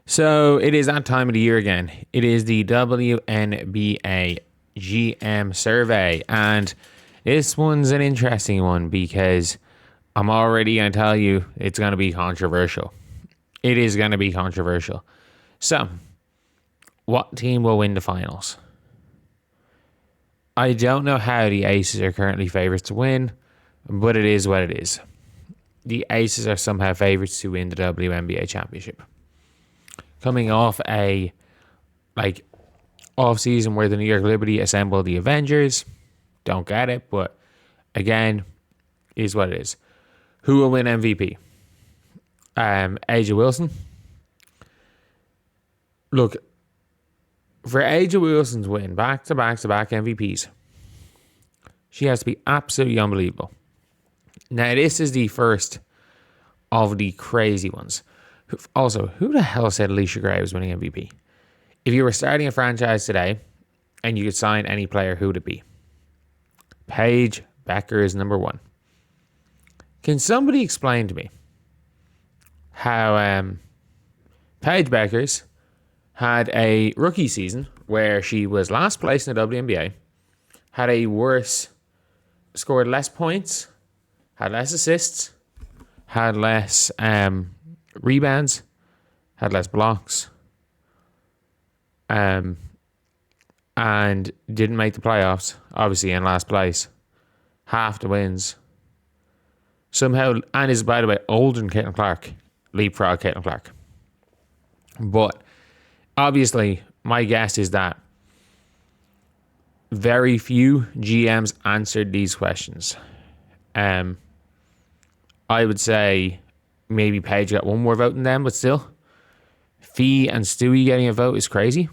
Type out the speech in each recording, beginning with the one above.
So it is that time of the year again. It is the WNBA GM Survey. And this one's an interesting one because I'm already going to tell you it's going to be controversial. It is going to be controversial. So, what team will win the finals? I don't know how the Aces are currently favorites to win, but it is what it is. The Aces are somehow favorites to win the WNBA championship. Coming off a off-season where the New York Liberty assembled the Avengers. Don't get it, but again, is what it is. Who will win MVP? Angel Wilson. Look, for Angel Wilson to win back-to-back MVPs, she has to be absolutely unbelievable. Now, this is the first of the crazy ones. Also, who the hell said Alicia Gray was winning MVP? If you were starting a franchise today and you could sign any player, who would it be? Paige Bueckers, number one. Can somebody explain to me how Paige Bueckers had a rookie season where she was last place in the WNBA, had a worse, scored less points, had less assists, had less rebounds, had less blocks, and didn't make the playoffs, obviously in last place, half the wins. Somehow, and is, by the way, older than Caitlin Clark, leapfrog Caitlin Clark. But obviously, my guess is that very few GMs answered these questions. I would say maybe Paige got one more vote than them, but still, Fee and Stewie getting a vote is crazy.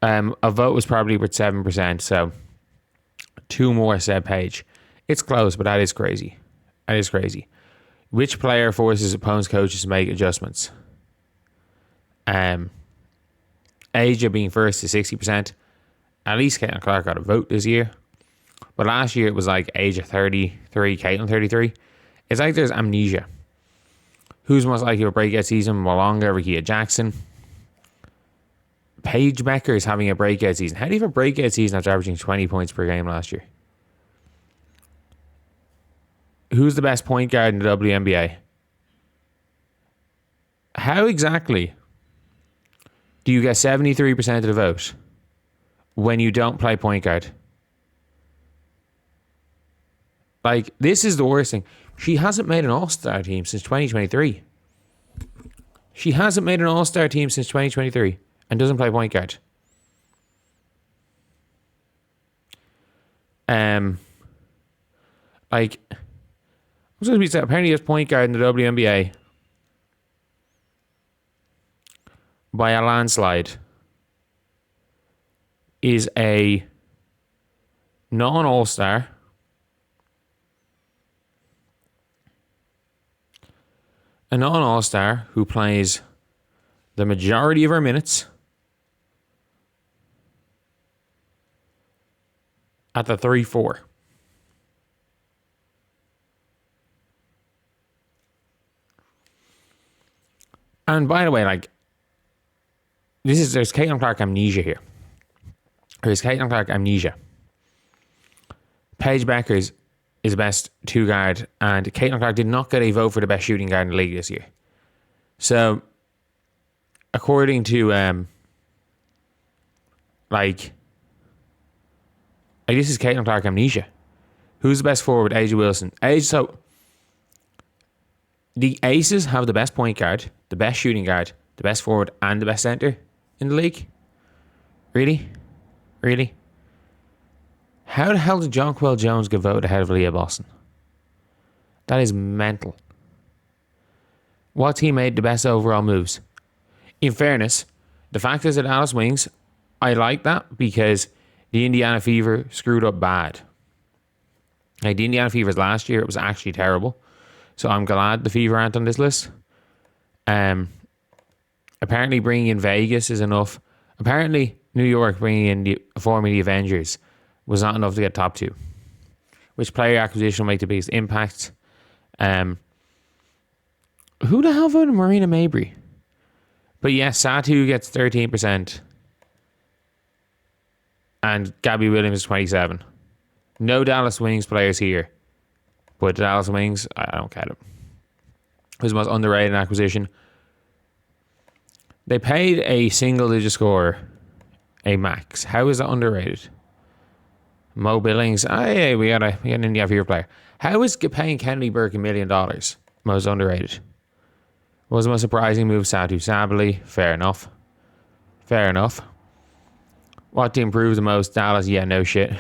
A vote was probably worth 7%, so two more said Paige. It's close, but that is crazy. That is crazy. Which player forces opponents' coaches to make adjustments? Asia being first to 60%. At least Caitlin Clark got a vote this year. But last year it was like Asia 33, Caitlin 33. It's like there's amnesia. Who's most likely to breakout season? Malonga, Rikia Jackson. Paige Bueckers is having a breakout season. How do you have a breakout season after averaging 20 points per game last year? Who's the best point guard in the WNBA? How exactly do you get 73% of the vote when you don't play point guard? Like, this is the worst thing. She hasn't made an all-star team since 2023. She hasn't made an all-star team since 2023 and doesn't play point guard. I'm supposed to be apparently this point guard in the WNBA by a landslide is a non-all-star who plays the majority of her minutes at the 3-4. And by the way, there's Caitlin Clark amnesia here. There's Caitlin Clark amnesia. Paige Bueckers is the best two guard, and Caitlin Clark did not get a vote for the best shooting guard in the league this year. So, according to this is Caitlin Clark amnesia. Who's the best forward? Angel Wilson. So the Aces have the best point guard, the best shooting guard, the best forward, and the best center in the league. Really? How the hell did Jonquel Jones get voted ahead of Leah Boston? That is mental. What team made the best overall moves? In fairness, the fact is that Alice Wings, I like that because the Indiana Fever screwed up bad. Like, the Indiana Fevers last year, it was actually terrible. So I'm glad the Fever aren't on this list. Apparently bringing in Vegas is enough. Apparently New York bringing in forming the Avengers was not enough to get top two. Which player acquisition will make the biggest impact? Who the hell voted Marina Mabry? But yes, Satu gets 13%. And Gabby Williams 27. No Dallas Wings players here. But Dallas Wings, I don't get it. Who's the most underrated acquisition? They paid a single-digit scorer a max. How is that underrated? Mo Billings. Yeah, we got an India here player. How is paying Kennedy Burke $1 million most underrated? What was the most surprising move? Satu Sabally. Fair enough. What to improve the most? Dallas. Yeah, no shit.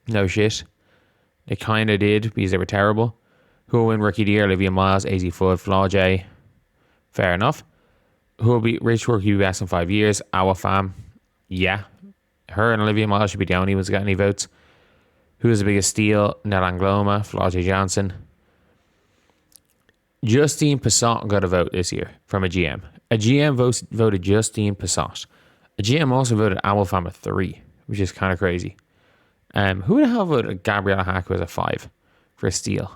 No shit. They kind of did because they were terrible. Who will win Rookie of the Year? Olivia Miles, AZ Fudd, Flaujae. Fair enough. Who will be Rich Rookie best in 5 years? Our fam. Yeah. Her and Olivia Miles should be the only ones that got any votes. Who is the biggest steal? Nell Angloma, Flaujae Johnson. Justine Passat got a vote this year from a GM. A GM voted Justine Passat. A GM also voted Owl Fam at 3, which is kind of crazy. Who the hell voted Gabriella Hack was a 5 for a steal?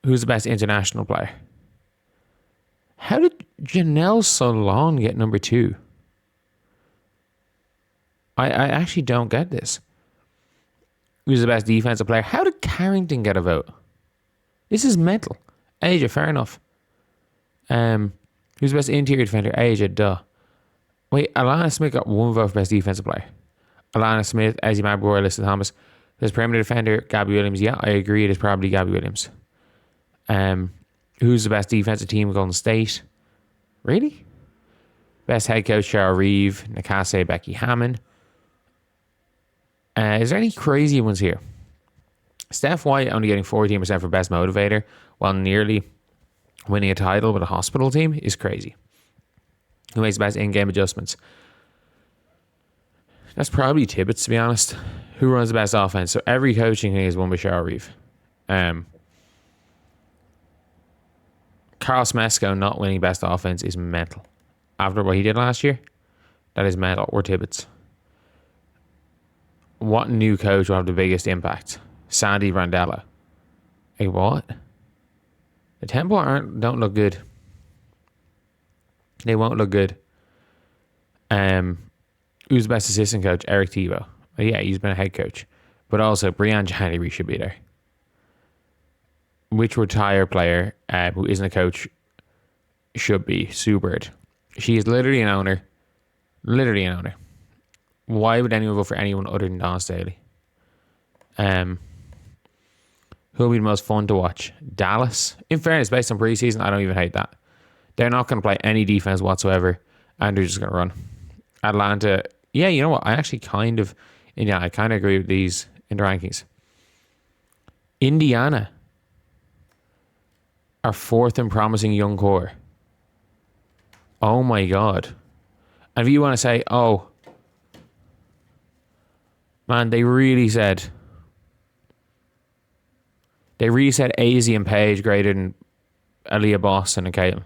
Who's the best international player? How did Janelle Solon get number 2? I actually don't get this. Who's the best defensive player? How did Carrington get a vote? This is mental. Asia, fair enough. Who's the best interior defender? Asia, duh. Wait, Alana Smith got 1 vote for best defensive player. Alana Smith, Ezzy Magboy, Alyssa Thomas. There's perimeter defender, Gabby Williams. Yeah, I agree. It is probably Gabby Williams. Who's the best defensive team? Golden State. Really? Best head coach, Cheryl Reeve. Nakase, Becky Hammond. Is there any crazy ones here? Steph White only getting 14% for best motivator while nearly winning a title with a hospital team is crazy. Who makes the best in-game adjustments? That's probably Tibbetts, to be honest. Who runs the best offense? So every coaching thing is won by Cheryl Reeve. Carl Smesco not winning best offense is mental. After what he did last year, that is mental. Or Tibbetts. What new coach will have the biggest impact? Sandy Randella. Hey, what? The Temple don't look good. They won't look good. Who's the best assistant coach? Eric Tebow. Oh, yeah, he's been a head coach. But also, Breanna January should be there. Which retired player who isn't a coach should be? Sue Bird. She is literally an owner. Literally an owner. Why would anyone vote for anyone other than Don Staley? Who'll be the most fun to watch? Dallas. In fairness, based on preseason, I don't even hate that. They're not going to play any defense whatsoever, and they're just going to run. Atlanta. Yeah, you know what? I kind of agree with these in the rankings. Indiana are 4th in promising young core. Oh my God. And if you want to say, oh, man, they really said AZ and Paige greater than Aaliyah Boston and Caitlin.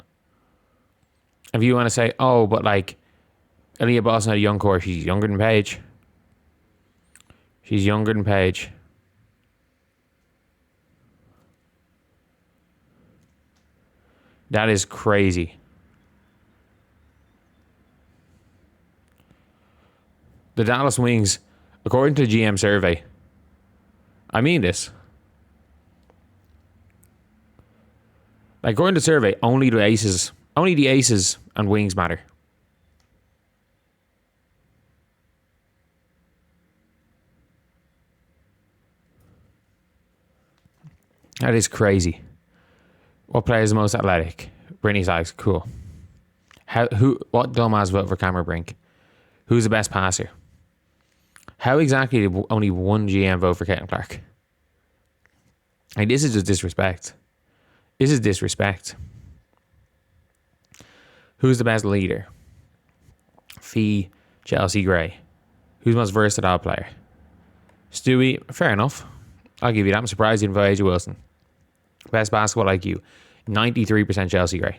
If you want to say, oh, but like Aaliyah Boston had a young core, she's younger than Paige. She's younger than Paige. That is crazy. The Dallas Wings, according to the GM survey, I mean this. Like, according to the survey, only the aces and wings matter. That is crazy. What player is the most athletic? Brittany Sykes, cool. What dumbass vote for Cameron Brink? Who's the best passer? How exactly did only one GM vote for Caitlin Clark? Like, this is just disrespect. This is disrespect. Who's the best leader? Fee, Chelsea Gray. Who's the most versatile player? Stewie, fair enough. I'll give you that. I'm surprised you didn't vote AJ Wilson. Best basketball IQ, 93% Chelsea Gray.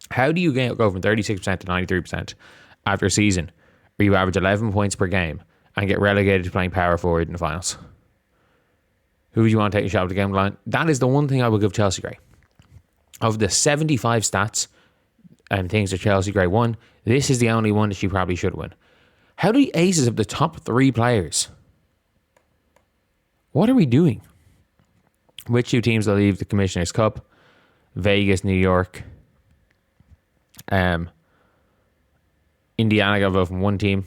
How do you go from 36% to 93% after a season where you average 11 points per game and get relegated to playing power forward in the finals? Who would you want to take a shot at the game line? That is the one thing I will give Chelsea Gray. Of the 75 stats and things that Chelsea Gray won, this is the only one that she probably should win. How do the aces of the top 3 players? What are we doing? Which 2 teams will leave the Commissioner's Cup? Vegas, New York. Indiana got a vote from 1 team.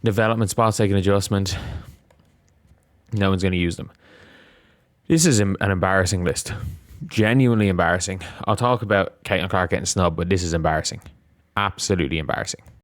Development spots take an adjustment. No one's going to use them. This is an embarrassing list. Genuinely embarrassing. I'll talk about Caitlin Clark getting snubbed, but this is embarrassing. Absolutely embarrassing.